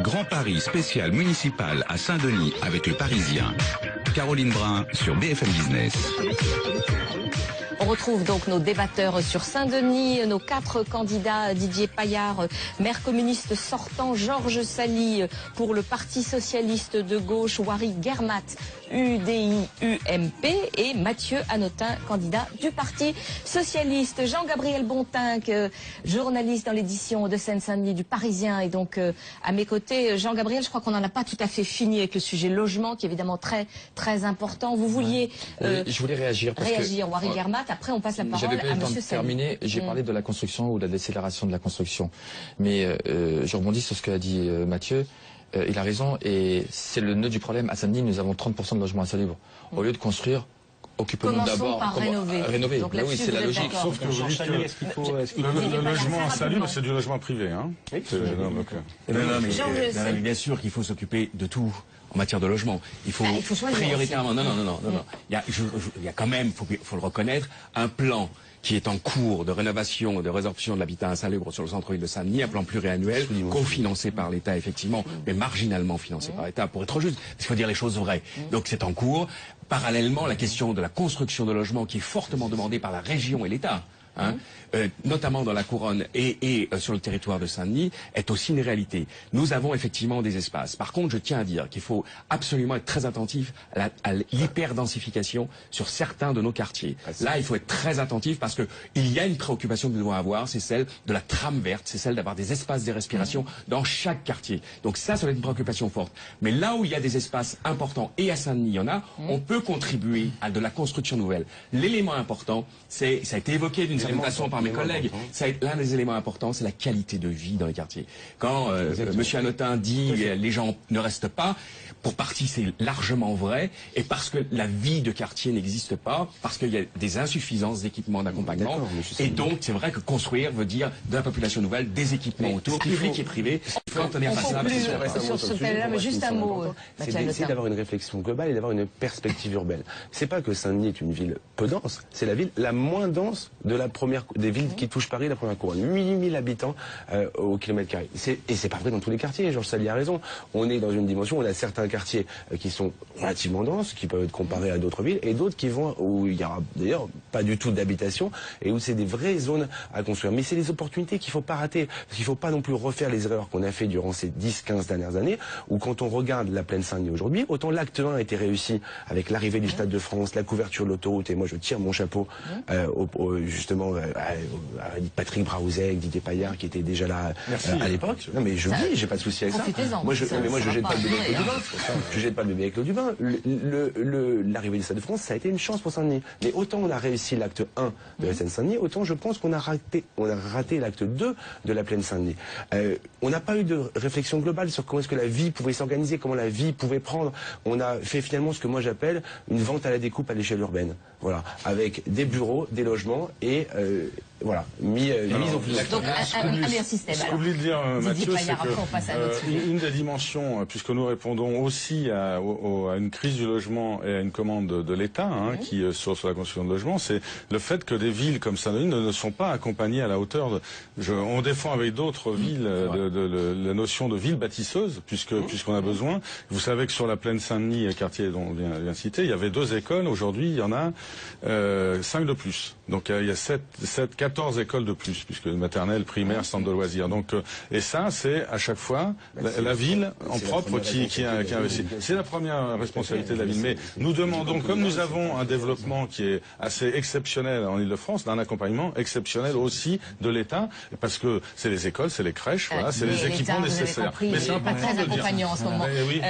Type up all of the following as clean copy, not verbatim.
Grand Paris spécial municipal à Saint-Denis avec le Parisien. Caroline Brun sur BFM Business. On retrouve donc nos débatteurs sur Saint-Denis, nos 4 candidats, Didier Paillard, maire communiste sortant, Georges Sali pour le Parti socialiste de gauche, Wary Guermat, UDI-UMP et Mathieu Hanotin, candidat du Parti socialiste. Jean-Gabriel Bontinck, journaliste dans l'édition de Seine-Saint-Denis du Parisien, et donc à mes côtés. Jean-Gabriel, je crois qu'on n'en a pas tout à fait fini avec le sujet logement, qui est évidemment très important. Vous vouliez je voulais réagir. Wary Guermat. Après, on passe la parole à M. Sali. J'ai parlé de la construction ou de la décélération de la construction. Mais je rebondis sur ce qu'a dit Mathieu. Il a raison et c'est le nœud du problème. À Saint-Denis, nous avons 30% de logements insalubres. Au lieu de construire, occupons-nous d'abord par rénover. Donc oui, c'est la logique. Sauf que vous dites que le logement insalubre, c'est du logement privé. Hein. Oui. Mais bien sûr qu'il faut s'occuper de tout en matière de logement. Il faut prioritairement. Non. Il y a quand même, faut le reconnaître, un plan qui est en cours de rénovation, de résorption de l'habitat insalubre sur le centre-ville de Saint-Denis, un plan pluriannuel, cofinancé par l'État effectivement, mais marginalement financé par l'État, pour être juste, parce qu'il faut dire les choses vraies. Donc c'est en cours. Parallèlement, la question de la construction de logements qui est fortement demandée par la région et l'État, notamment dans la couronne et sur le territoire de Saint-Denis, est aussi une réalité. Nous avons effectivement des espaces. Par contre, je tiens à dire qu'il faut absolument être très attentif à l'hyperdensification sur certains de nos quartiers. Là, il faut être très attentif parce que il y a une préoccupation que nous devons avoir, c'est celle de la trame verte, c'est celle d'avoir des espaces de respiration dans chaque quartier. Donc ça va être une préoccupation forte. Mais là où il y a des espaces importants, et à Saint-Denis il y en a, on peut contribuer à de la construction nouvelle. L'élément important, ça a été évoqué d'une certaine façon par mes collègues, l'un des éléments importants, c'est la qualité de vie dans les quartiers. Quand M. Hanotin dit les gens ne restent pas, pour partie c'est largement vrai, et parce que la vie de quartier n'existe pas, parce qu'il y a des insuffisances d'équipements d'accompagnement, et donc c'est vrai que construire veut dire de la population nouvelle, des équipements autour, public et privé. Quand on est face à sur ce thème-là, mais juste un mot. C'est d'essayer d'avoir une réflexion globale et d'avoir une perspective urbaine. C'est pas que Saint-Denis est une ville peu dense, c'est la ville la moins dense de la première des villes qui touchent Paris, la première couronne. 8000 habitants au kilomètre carré. Et c'est pas vrai dans tous les quartiers, Georges Sali a raison. On est dans une dimension, on a certains quartiers qui sont relativement denses, qui peuvent être comparés à d'autres villes, et d'autres qui vont où il y aura d'ailleurs pas du tout d'habitation, et où c'est des vraies zones à construire. Mais c'est des opportunités qu'il faut pas rater, parce qu'il faut pas non plus refaire les erreurs qu'on a fait durant ces 10-15 dernières années, où quand on regarde la plaine Saint-Denis aujourd'hui, autant l'acte 1 a été réussi avec l'arrivée du Stade de France, la couverture de l'autoroute, et moi je tire mon chapeau justement à Patrick Braouzek, Didier Paillard qui était déjà là à l'époque. Non mais je dis, j'ai pas de souci avec ça. Moi je jette pas le bébé avec l'eau du bain. Je jette pas le bébé avec l'eau du bain. L'arrivée du Stade de France, ça a été une chance pour Saint-Denis. Mais autant on a réussi l'acte 1 de la Seine-Saint-Denis, autant je pense qu'on a raté l'acte 2 de la plaine Saint-Denis. On n'a pas eu de réflexion globale sur comment est-ce que la vie pouvait s'organiser, comment la vie pouvait prendre. On a fait finalement ce que moi j'appelle une vente à la découpe à l'échelle urbaine. Voilà, avec des bureaux, des logements et voilà, mis en place. Donc un système. Ce que vous voulez dire, Mathieu, c'est que une des dimensions, puisque nous répondons aussi à une crise du logement et à une commande de l'État qui sur la construction de logements, c'est le fait que des villes comme Saint-Denis ne sont pas accompagnées à la hauteur de... on défend avec d'autres villes la notion de ville bâtisseuse, puisqu'on a besoin. Vous savez que sur la plaine Saint-Denis, quartier dont on vient citer, il y avait 2 écoles. Aujourd'hui, il y en a 5 de plus. Donc il y a 14 écoles de plus, puisque maternelle, primaire, centre de loisirs. Donc et ça, c'est à chaque fois la ville en propre qui investit. C'est la première responsabilité de la ville. Mais nous demandons, comme nous avons un développement qui est assez exceptionnel en Ile-de-France, d'un accompagnement exceptionnel aussi de l'État, parce que c'est les écoles, c'est les crèches, voilà, c'est les équipements nécessaires. Mais c'est pas très accompagnant en ce moment. Oui.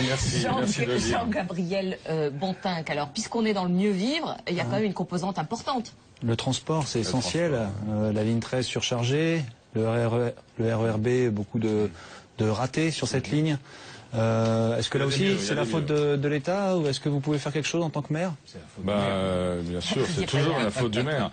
Merci de le dire. Jean-Gabriel Bontinck, alors puisqu'on est dans le mieux vivre, il y a quand même une composante importante. Le transport, c'est essentiel. La ligne 13 surchargée, le RERB, beaucoup de ratés sur cette ligne. Est-ce que là aussi c'est la faute de l'État ou est-ce que vous pouvez faire quelque chose en tant que maire? Bien sûr, c'est toujours la faute du maire.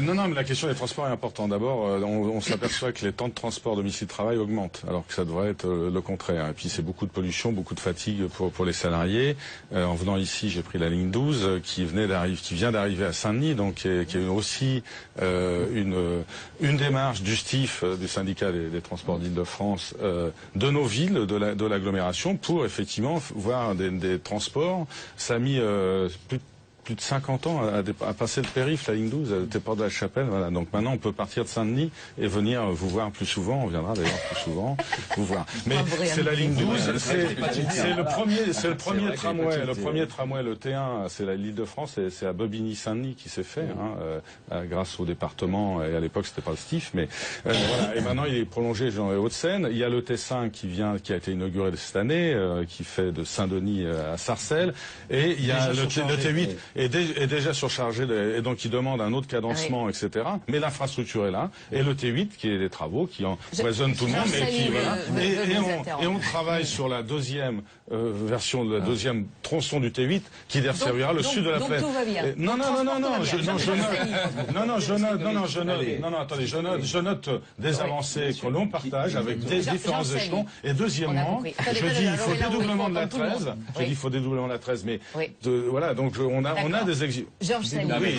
Non, mais la question des transports est importante. D'abord, on s'aperçoit que les temps de transport domicile-travail augmentent, alors que ça devrait être le contraire. Et puis c'est beaucoup de pollution, beaucoup de fatigue pour les salariés. En venant ici, j'ai pris la ligne 12 qui vient d'arriver à Saint-Denis, donc qui est aussi une démarche du STIF, du syndicat des transports d'Île-de-France, de nos villes, de l'agglomération, pour effectivement voir des transports. Ça a mis plus de 50 ans à passer le périph', la ligne 12, à Déport de la Chapelle. Voilà. Donc maintenant, on peut partir de Saint-Denis et venir vous voir plus souvent. On viendra d'ailleurs plus souvent vous voir. Mais c'est la ligne 12, c'est le premier tramway. Le premier tramway, le T1, c'est l'Île-de-France, c'est à Bobigny-Saint-Denis qui s'est fait, grâce au département. Et à l'époque, c'était pas le STIF, mais voilà. Et maintenant, il est prolongé dans les Hauts-de-Seine. Il y a le T5 qui a été inauguré cette année, qui fait de Saint-Denis à Sarcelles. Et il y a le T8. Est déjà surchargé et donc il demande un autre cadencement, etc. Mais l'infrastructure est là et le T8 qui est des travaux qui empoisonnent tout le monde et on travaille sur la deuxième version de la deuxième tronçon du T8 qui desservira le sud de la plaine. Je note des avancées que l'on partage avec des différents échelons. Et deuxièmement, je dis il faut dédoublement de la 13. Je dis il faut dédoublement de la 13, mais voilà, donc on a des exigences. Oui,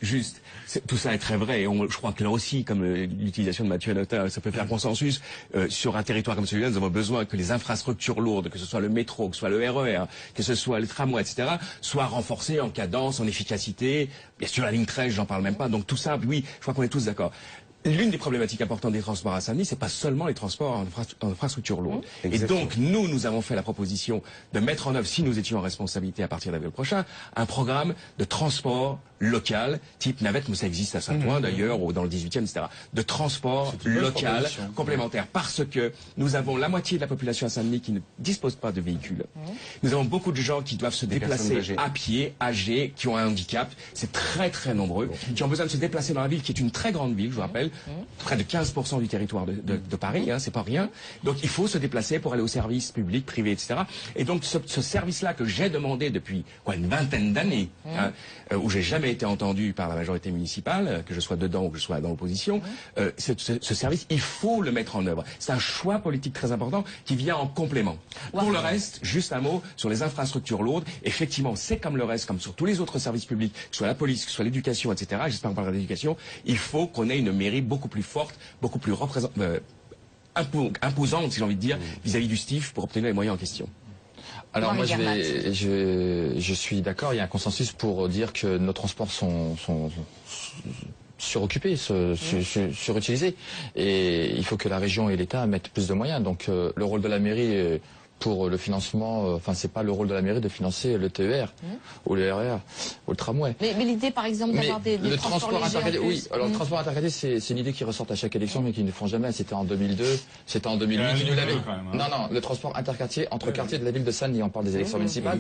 juste. Tout ça est très vrai. Et je crois que là aussi, comme l'utilisation de Mathieu Hanotin, ça peut faire consensus. Sur un territoire comme celui-là, nous avons besoin que les infrastructures lourdes, que ce soit le métro, que ce soit le RER, que ce soit le tramway, etc., soient renforcées en cadence, en efficacité. Bien sûr, la ligne 13, j'en parle même pas. Donc tout ça, oui, je crois qu'on est tous d'accord. L'une des problématiques importantes des transports à Saint-Denis, c'est pas seulement les transports en infrastructure lourde. Et donc, nous avons fait la proposition de mettre en œuvre, si nous étions en responsabilité à partir d'avril prochain, un programme de transport local, type navette, mais ça existe à Saint-Ouen d'ailleurs, ou dans le 18e, etc., de transport local complémentaire. Parce que nous avons la moitié de la population à Saint-Denis qui ne dispose pas de véhicule. Nous avons beaucoup de gens qui doivent se déplacer à pied, âgés, qui ont un handicap. C'est très très nombreux, qui ont besoin de se déplacer dans la ville, qui est une très grande ville, je vous rappelle, près de 15% du territoire de Paris, c'est pas rien. Donc il faut se déplacer pour aller au service public, privé, etc. Et donc ce service-là que j'ai demandé depuis une vingtaine d'années, où j'ai jamais été entendu par la majorité municipale, que je sois dedans ou que je sois dans l'opposition, ce service, il faut le mettre en œuvre. C'est un choix politique très important qui vient en complément. Pour le reste, juste un mot sur les infrastructures lourdes. Effectivement, c'est comme le reste, comme sur tous les autres services publics, que ce soit la police, que ce soit l'éducation, etc. J'espère qu'on parlera d'éducation. Il faut qu'on ait une mairie beaucoup plus forte, beaucoup plus imposante, si j'ai envie de dire, vis-à-vis du STIF pour obtenir les moyens en question. Alors moi je suis d'accord, il y a un consensus pour dire que nos transports sont suroccupés, surutilisés, et il faut que la région et l'État mettent plus de moyens. Donc le rôle de la mairie pour le financement, c'est pas le rôle de la mairie de financer le TER ou le RER ou le tramway. Mais l'idée, par exemple, d'avoir des transports intercalés, oui. Alors le transport intercalé, c'est une idée qui ressort à chaque élection, mais qui ne font jamais. C'était en 2002, c'était en 2008. Non, le transport interquartier entre quartiers de la ville de Saint-Denis. On parle des élections municipales.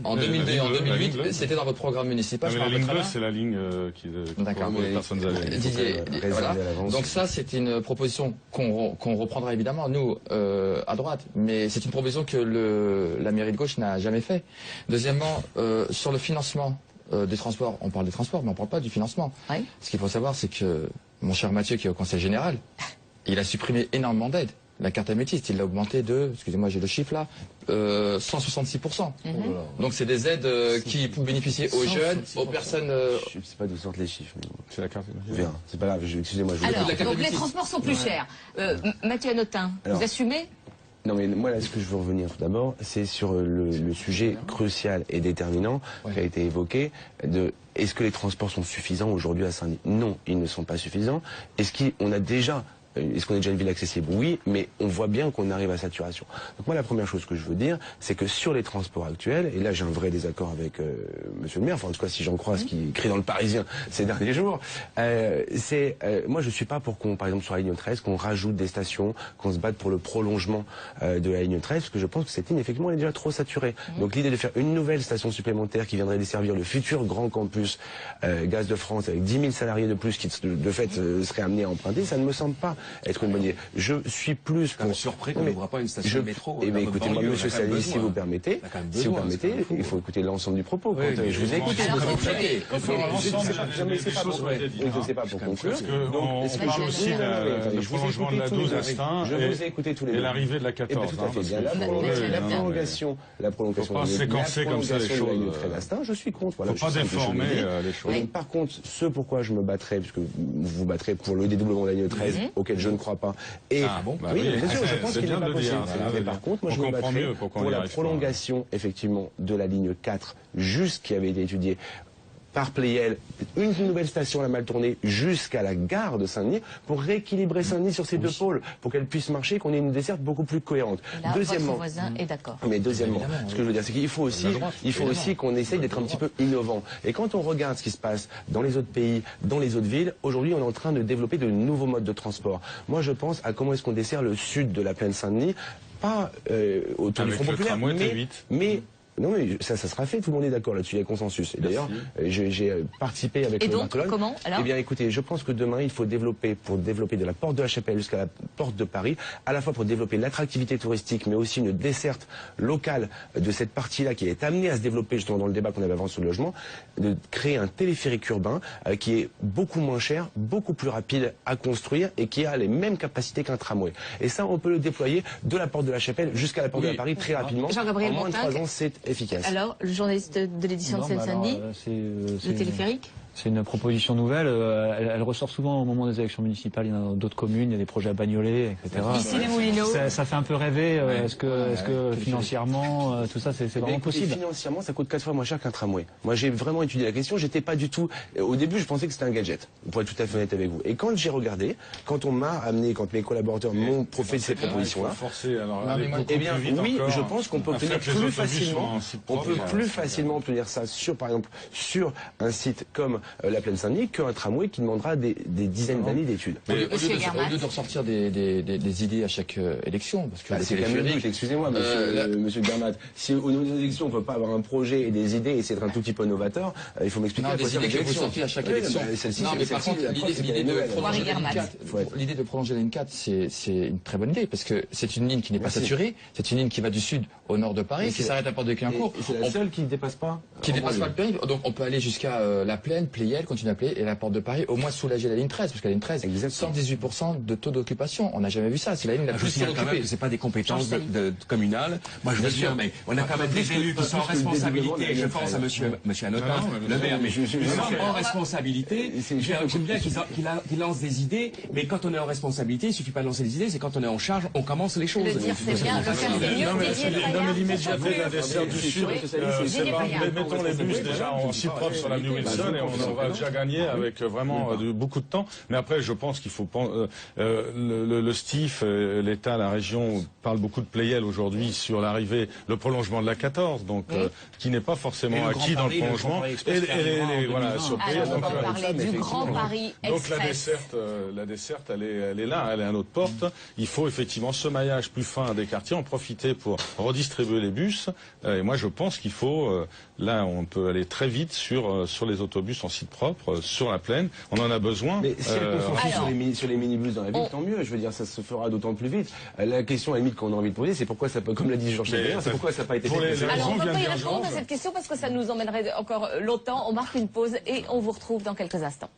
En 2002 et en 2008, c'était dans votre programme municipal. La ligne 2, c'est la ligne qui pour les personnes âgées. Voilà. Donc ça, c'est une proposition qu'on reprendra évidemment nous à droite, mais c'est une proposition que la mairie de gauche n'a jamais fait. Deuxièmement, sur le financement des transports, on parle des transports, mais on ne parle pas du financement. Oui. Ce qu'il faut savoir, c'est que mon cher Mathieu, qui est au Conseil général, il a supprimé énormément d'aides. La carte améthyste, il l'a augmentée de, excusez-moi, j'ai le chiffre là, 166%. Donc c'est des aides qui bénéficient aux jeunes, aux personnes... Je ne sais pas d'où sortent les chiffres. C'est la carte améthyste. Bien, c'est pas grave, excusez-moi. Alors, donc les transports sont plus chers. Mathieu Hanotin, vous assumez ? Non mais moi là ce que je veux revenir tout d'abord c'est sur le sujet crucial et déterminant qui a été évoqué de est-ce que les transports sont suffisants aujourd'hui à Saint-Denis? Non, ils ne sont pas suffisants. Est-ce qu'on est déjà une ville accessible? Oui, mais on voit bien qu'on arrive à saturation. Donc moi, la première chose que je veux dire, c'est que sur les transports actuels, et là j'ai un vrai désaccord avec Monsieur le maire, enfin en tout cas si j'en crois ce qui écrit dans le Parisien ces derniers jours, moi je suis pas pour qu'on, par exemple sur la ligne 13, qu'on rajoute des stations, qu'on se batte pour le prolongement de la ligne 13, parce que je pense que cette ligne, effectivement, elle est déjà trop saturée. Donc l'idée de faire une nouvelle station supplémentaire qui viendrait desservir le futur grand campus Gaz de France avec 10 000 salariés de plus qui de fait seraient amenés à emprunter, ça ne me semble pas être une bonne idée. Je suis plus pour... surpris qu'on n'ouvre pas une station de métro. Eh bien, écoutez-moi, monsieur Sali, si vous permettez, il faut écouter l'ensemble du propos. Je vous ai écouté. Je ne sais pas pour conclure. On parle aussi du prolongement de la 12 à Stein et l'arrivée de la 14. Tout à fait bien. La prolongation de la ligne 13 à Stein, je suis contre. Il ne faut pas déformer les choses. Par contre, ce pourquoi je me battrai, puisque vous vous battrez pour le dédoublement de la ligne 13, auquel je ne crois pas. Et oui, bien sûr, je pense qu'il n'est pas possible. Mais par contre, moi je me battrai pour la prolongation, effectivement, de la ligne 4, qui avait été étudiée par Pleyel, une nouvelle station à la mal tournée jusqu'à la gare de Saint-Denis pour rééquilibrer Saint-Denis sur ces deux pôles, pour qu'elle puisse marcher, qu'on ait une desserte beaucoup plus cohérente. Là, deuxièmement, votre voisin est d'accord. Mais deuxièmement, ce que je veux dire, c'est qu'il faut aussi, qu'on essaye d'être un petit peu innovant. Et quand on regarde ce qui se passe dans les autres pays, dans les autres villes, aujourd'hui, on est en train de développer de nouveaux modes de transport. Moi, je pense à comment est-ce qu'on dessert le sud de la plaine Saint-Denis, pas autour du Front Populaire, mais non, mais ça sera fait, tout le monde est d'accord là-dessus, il y a consensus. Et d'ailleurs, j'ai participé avec le Barcelone. Comment alors ? Eh bien, écoutez, je pense que demain, il faut développer de la porte de la Chapelle jusqu'à la porte de Paris, à la fois pour développer l'attractivité touristique, mais aussi une desserte locale de cette partie-là qui est amenée à se développer justement dans le débat qu'on avait avant sur le logement, de créer un téléphérique urbain qui est beaucoup moins cher, beaucoup plus rapide à construire et qui a les mêmes capacités qu'un tramway. Et ça, on peut le déployer de la porte de la Chapelle jusqu'à la porte de la Paris très rapidement. En moins de 3 ans, c'est efficace. Alors, le journaliste de l'édition de Seine-Saint-Denis, le téléphérique ? C'est une proposition nouvelle. Elle ressort souvent au moment des élections municipales. Il y en a dans d'autres communes, il y a des projets à Bagnolet, etc. Ici, les Moulineaux. Ça fait un peu rêver. Est-ce que financièrement, tout ça, c'est vraiment possible ? Financièrement, ça coûte 4 fois moins cher qu'un tramway. Moi, j'ai vraiment étudié la question. J'étais pas du tout. Au début, je pensais que c'était un gadget. Pour être tout à fait honnête avec vous. Et quand j'ai regardé, quand on m'a amené, quand mes collaborateurs m'ont fait cette proposition-là, eh bien, oui, je pense qu'on peut obtenir plus facilement. On peut plus facilement obtenir ça par exemple, sur un site comme la plaine Saint-Denis qu'un tramway qui demandera des dizaines d'années d'études. Au lieu de ressortir des idées à chaque élection, parce que c'est quand même logique, excusez-moi, monsieur Garmat, si au niveau des élections on ne peut pas avoir un projet et des idées et c'est un tout petit peu novateur, il faut m'expliquer à quoi des idées que vous sortez à chaque élection. Non, mais par contre, l'idée de prolonger la ligne 4, c'est une très bonne idée, parce que c'est une ligne qui n'est pas saturée, c'est une ligne qui va du sud au nord de Paris, qui s'arrête à Porte de Clignancourt. C'est la seule qui ne dépasse pas. Qui ne dépasse pas le périphérique. Donc on peut aller jusqu'à la Plaine, Pleyel, continuer à Pleyel et la Porte de Paris, au moins soulager la ligne 13, parce que la ligne 13, 118% de taux d'occupation. On n'a jamais vu ça. C'est la ligne la plus suroccupée. C'est pas des compétences communales. Moi, je veux dire, mais on a quand même des élus qui sont en responsabilité. Je pense à monsieur Anotin, le maire, mais ils sont en responsabilité. J'aime bien qu'il lance des idées, mais quand on est en responsabilité, il suffit pas de lancer des idées, c'est quand on est en charge, on commence les choses. Le dire, c'est bien. Le faire, c'est mieux. Non, mais l'immédiateté de la desserte du Sud, mettons les bus déjà en si propre sur l'avenue Wilson et on va déjà gagner avec vraiment beaucoup de temps. Mais après, je pense qu'il faut le STIF, l'État, la région parle beaucoup de Pleyel aujourd'hui sur l'arrivée, le prolongement de la 14, donc qui n'est pas forcément acquis dans le prolongement. Et voilà, sur Pleyel. On va parler du Grand Paris Express. Donc la desserte, elle est là, elle est à notre porte. Il faut effectivement ce maillage plus fin des quartiers, en profiter pour redistribuer les bus. Et moi, je pense qu'il faut, là, on peut aller très vite sur les autobus en site propre, sur la plaine. On en a besoin. Mais si elle confie sur les minibus dans la ville, tant mieux. Je veux dire, ça se fera d'autant plus vite. La question à la limite qu'on a envie de poser, c'est pourquoi ça peut, comme l'a dit Georges Chapelain, c'est pourquoi ça n'a pas été fait. Alors, on ne va pas y répondre à cette question parce que ça nous emmènerait encore longtemps. On marque une pause et on vous retrouve dans quelques instants.